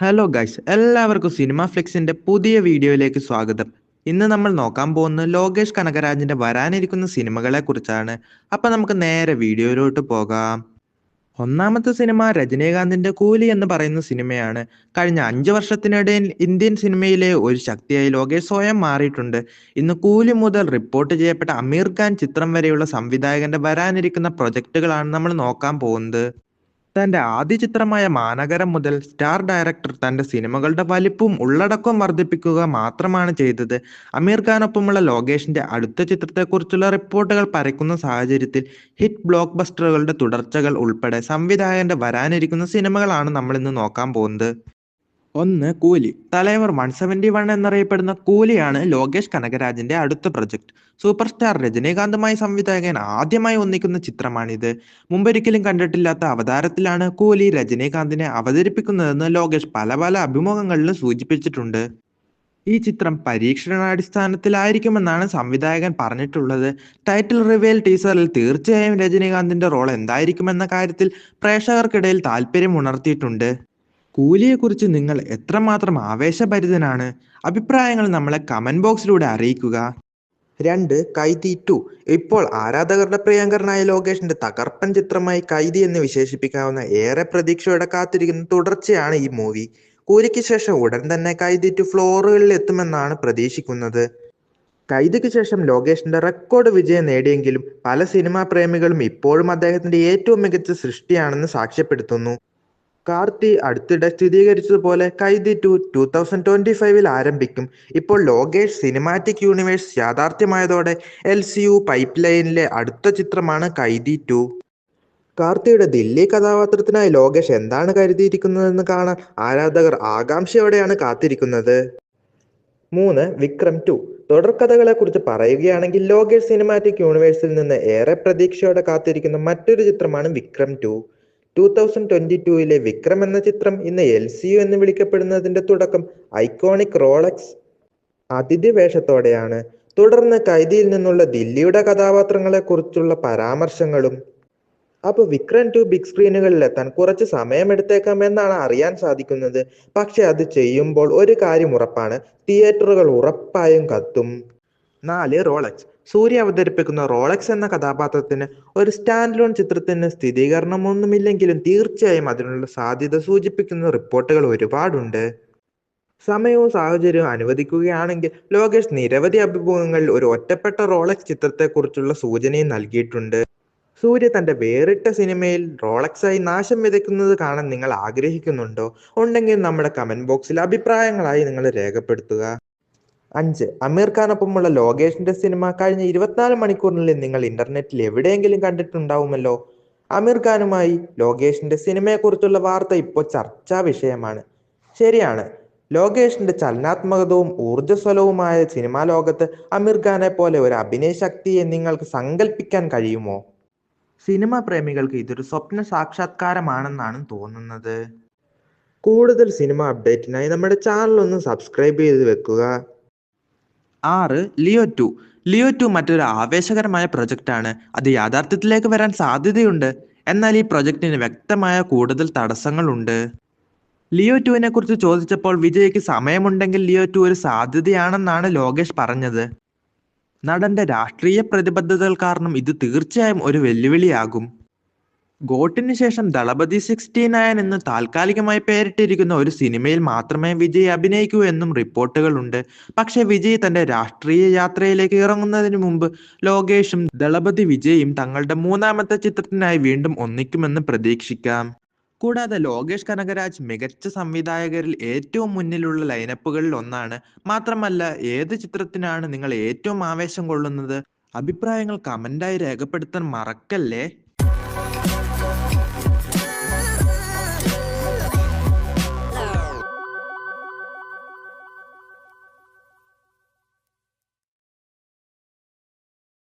Hello guys, എല്ലാവർക്കും cinema ഫ്ലിക്സിന്റെ പുതിയ വീഡിയോയിലേക്ക് സ്വാഗതം. ഇന്ന് നമ്മൾ നോക്കാൻ പോകുന്നത് ലോകേഷ് കനകരാജിന്റെ വരാനിരിക്കുന്ന സിനിമകളെ കുറിച്ചാണ്. അപ്പൊ നമുക്ക് നേരെ വീഡിയോയിലോട്ട് പോകാം. ഒന്നാമത്തെ സിനിമ രജനീകാന്തിന്റെ കൂലി എന്ന് പറയുന്ന സിനിമയാണ്. കഴിഞ്ഞ 5 വർഷത്തിനിടയിൽ ഇന്ത്യൻ സിനിമയിലെ ഒരു ശക്തിയായി ലോകേഷ് സ്വയം മാറിയിട്ടുണ്ട്. ഇന്ന് കൂലി മുതൽ റിപ്പോർട്ട് ചെയ്യപ്പെട്ട അമീർ ഖാൻ ചിത്രം വരെയുള്ള സംവിധായകന്റെ വരാനിരിക്കുന്ന പ്രൊജക്ടുകളാണ് നമ്മൾ നോക്കാൻ പോകുന്നത്. തന്റെ ആദ്യ ചിത്രമായ മാനഗരം മുതൽ സ്റ്റാർ ഡയറക്ടർ തന്റെ സിനിമകളുടെ വലിപ്പവും ഉള്ളടക്കവും വർദ്ധിപ്പിക്കുക മാത്രമാണ് ചെയ്തത്. അമീർ ഖാനൊപ്പമുള്ള ലോകേഷിന്റെ അടുത്ത ചിത്രത്തെക്കുറിച്ചുള്ള റിപ്പോർട്ടുകൾ പരക്കുന്ന സാഹചര്യത്തിൽ ഹിറ്റ് ബ്ലോക്ക് ബസ്റ്ററുകളുടെ തുടർച്ചകൾ ഉൾപ്പെടെ സംവിധായകന്റെ വരാനിരിക്കുന്ന സിനിമകളാണ് നമ്മൾ ഇന്ന് നോക്കാൻ പോകുന്നത്. ഒന്ന്, കൂലി. തലൈവർ 171 എന്നറിയപ്പെടുന്ന കൂലിയാണ് ലോകേഷ് കനകരാജിന്റെ അടുത്ത പ്രൊജക്ട്. സൂപ്പർ സ്റ്റാർ രജനീകാന്തുമായി സംവിധായകൻ ആദ്യമായി ഒന്നിക്കുന്ന ചിത്രമാണിത്. മുമ്പൊരിക്കലും കണ്ടിട്ടില്ലാത്ത അവതാരത്തിലാണ് കൂലി രജനീകാന്തിനെ അവതരിപ്പിക്കുന്നതെന്ന് ലോകേഷ് പല അഭിമുഖങ്ങളിലും സൂചിപ്പിച്ചിട്ടുണ്ട്. ഈ ചിത്രം പരീക്ഷണാടിസ്ഥാനത്തിലായിരിക്കുമെന്നാണ് സംവിധായകൻ പറഞ്ഞിട്ടുള്ളത്. ടൈറ്റിൽ റിവീൽ ടീസറിൽ തീർച്ചയായും രജനീകാന്തിന്റെ റോൾ എന്തായിരിക്കുമെന്ന കാര്യത്തിൽ പ്രേക്ഷകർക്കിടയിൽ താല്പര്യം ഉണർത്തിയിട്ടുണ്ട്. കൂലിയെക്കുറിച്ച് നിങ്ങൾ എത്രമാത്രം ആവേശഭരിതനാണ്? അഭിപ്രായങ്ങൾ നമ്മളെ കമന്റ് ബോക്സിലൂടെ അറിയിക്കുക. 2, കൈദി 2. ഇപ്പോൾ ആരാധകരുടെ പ്രിയങ്കരനായ ലോകേഷിന്റെ തകർപ്പൻ ചിത്രമായി കൈദി എന്ന് വിശേഷിപ്പിക്കാവുന്ന ഏറെ പ്രതീക്ഷയോടെ കാത്തിരിക്കുന്ന തുടർച്ചയാണ് ഈ മൂവി. കൂലിക്ക് ശേഷം ഉടൻ തന്നെ കൈദി 2 ഫ്ലോറുകളിൽ എത്തുമെന്നാണ് പ്രതീക്ഷിക്കുന്നത്. കൈദിക്ക് ശേഷം ലോകേഷിന്റെ റെക്കോർഡ് വിജയം നേടിയെങ്കിലും പല സിനിമാ പ്രേമികളും ഇപ്പോഴും അദ്ദേഹത്തിന്റെ ഏറ്റവും മികച്ച സൃഷ്ടിയാണെന്ന് സാക്ഷ്യപ്പെടുത്തുന്നു. കാർത്തി അടുത്തിടെ സ്ഥിരീകരിച്ചതുപോലെ കൈദി 2 2025 ആരംഭിക്കും. ഇപ്പോൾ ലോകേഷ് സിനിമാറ്റിക് യൂണിവേഴ്സ് യാഥാർത്ഥ്യമായതോടെ LCU പൈപ്പ് ലൈനിലെ അടുത്ത ചിത്രമാണ് കൈദി 2. കാർത്തിയുടെ ദില്ലി കഥാപാത്രത്തിനായി ലോകേഷ് എന്താണ് കരുതിയിരിക്കുന്നതെന്ന് കാണാൻ ആരാധകർ ആകാംക്ഷയോടെയാണ് കാത്തിരിക്കുന്നത്. 3, വിക്രം 2. തുടർക്കഥകളെ കുറിച്ച് പറയുകയാണെങ്കിൽ ലോകേഷ് സിനിമാറ്റിക് യൂണിവേഴ്സിൽ നിന്ന് ഏറെ പ്രതീക്ഷയോടെ കാത്തിരിക്കുന്ന മറ്റൊരു ചിത്രമാണ് വിക്രം 2. 2022 വിക്രം എന്ന ചിത്രം ഇന്ന് LCU എന്ന് വിളിക്കപ്പെടുന്നതിന്റെ തുടക്കം ഐക്കോണിക് റോളക്സ് അതിഥി വേഷത്തോടെയാണ്. തുടർന്ന് കൈദിയിൽ നിന്നുള്ള ദില്ലിയുടെ കഥാപാത്രങ്ങളെ കുറിച്ചുള്ള പരാമർശങ്ങളും. അപ്പോൾ വിക്രം 2 ബിഗ് സ്ക്രീനുകളിൽ എത്താൻ കുറച്ച് സമയമെടുത്തേക്കാം എന്നാണ് അറിയാൻ സാധിക്കുന്നത്. പക്ഷെ അത് ചെയ്യുമ്പോൾ ഒരു കാര്യം ഉറപ്പാണ്, തിയേറ്ററുകൾ ഉറപ്പായും കത്തും. 4, റോളക്സ്. സൂര്യ അവതരിപ്പിക്കുന്ന റോളക്സ് എന്ന കഥാപാത്രത്തിന് ഒരു സ്റ്റാൻഡ് ലോൺ ചിത്രത്തിന് സ്ഥിരീകരണമൊന്നുമില്ലെങ്കിലും തീർച്ചയായും അതിനുള്ള സാധ്യത സൂചിപ്പിക്കുന്ന റിപ്പോർട്ടുകൾ ഒരുപാടുണ്ട്. സമയവും സാഹചര്യവും അനുവദിക്കുകയാണെങ്കിൽ ലോകേഷ് നിരവധി അഭിമുഖങ്ങളിൽ ഒരു ഒറ്റപ്പെട്ട റോളക്സ് ചിത്രത്തെക്കുറിച്ചുള്ള സൂചനയും നൽകിയിട്ടുണ്ട്. സൂര്യ തന്റെ വേറിട്ട സിനിമയിൽ റോളക്സായി നാശം വിതയ്ക്കുന്നത് കാണാൻ നിങ്ങൾ ആഗ്രഹിക്കുന്നുണ്ടോ? ഉണ്ടെങ്കിൽ നമ്മുടെ കമന്റ് ബോക്സിൽ അഭിപ്രായങ്ങളായി നിങ്ങൾ രേഖപ്പെടുത്തുക. 5, അമീർ ഖാനൊപ്പമുള്ള ലോകേഷിന്റെ സിനിമ കഴിഞ്ഞ 24 മണിക്കൂറിനുള്ളിൽ നിങ്ങൾ ഇന്റർനെറ്റിൽ എവിടെയെങ്കിലും കണ്ടിട്ടുണ്ടാവുമല്ലോ. അമീർ ഖാനുമായി ലോകേഷിന്റെ സിനിമയെക്കുറിച്ചുള്ള വാർത്ത ഇപ്പോൾ ചർച്ചാ വിഷയമാണ്. ശരിയാണ്, ലോകേഷിന്റെ ചലനാത്മകതവും ഊർജ്ജസ്വലവുമായ സിനിമാ ലോകത്ത് അമീർ ഖാനെ പോലെ ഒരു അഭിനയ ശക്തിയെ നിങ്ങൾക്ക് സങ്കല്പിക്കാൻ കഴിയുമോ? സിനിമാ പ്രേമികൾക്ക് ഇതൊരു സ്വപ്ന സാക്ഷാത്കാരമാണെന്നാണ് തോന്നുന്നത്. കൂടുതൽ സിനിമ അപ്ഡേറ്റിനായി നമ്മുടെ ചാനൽ ഒന്ന് സബ്സ്ക്രൈബ് ചെയ്ത് വെക്കുക. 6, ലിയോ 2. ലിയോ 2 മറ്റൊരു ആവേശകരമായ പ്രൊജക്റ്റാണ്. അത് യാഥാർത്ഥ്യത്തിലേക്ക് വരാൻ സാധ്യതയുണ്ട്. എന്നാൽ ഈ പ്രൊജക്റ്റിന് വ്യക്തമായ കൂടുതൽ തടസ്സങ്ങളുണ്ട്. ലിയോ 2വിനെ കുറിച്ച് ചോദിച്ചപ്പോൾ വിജയ്ക്ക് സമയമുണ്ടെങ്കിൽ ലിയോ 2 ഒരു സാധ്യതയാണെന്നാണ് ലോകേഷ് പറഞ്ഞത്. നടന്റെ രാഷ്ട്രീയ പ്രതിബദ്ധതകൾ കാരണം ഇത് തീർച്ചയായും ഒരു വെല്ലുവിളിയാകും. ഗോട്ടിന് ശേഷം ദളപതി 69 എന്ന് താൽക്കാലികമായി പേരിട്ടിരിക്കുന്ന ഒരു സിനിമയിൽ മാത്രമേ വിജയ് അഭിനയിക്കൂ എന്നും റിപ്പോർട്ടുകളുണ്ട്. പക്ഷെ വിജയ് തന്റെ രാഷ്ട്രീയ യാത്രയിലേക്ക് ഇറങ്ങുന്നതിന് മുമ്പ് ലോകേഷും ദളപതി വിജയും തങ്ങളുടെ മൂന്നാമത്തെ ചിത്രത്തിനായി വീണ്ടും ഒന്നിക്കുമെന്ന് പ്രതീക്ഷിക്കാം. കൂടാതെ ലോകേഷ് കനകരാജ് മികച്ച സംവിധായകരിൽ ഏറ്റവും മുന്നിലുള്ള ലൈനപ്പുകളിൽ ഒന്നാണ്. മാത്രമല്ല, ഏത് ചിത്രത്തിനാണ് നിങ്ങൾ ഏറ്റവും ആവേശം കൊള്ളുന്നത്? അഭിപ്രായങ്ങൾ കമന്റായി രേഖപ്പെടുത്താൻ മറക്കല്ലേ.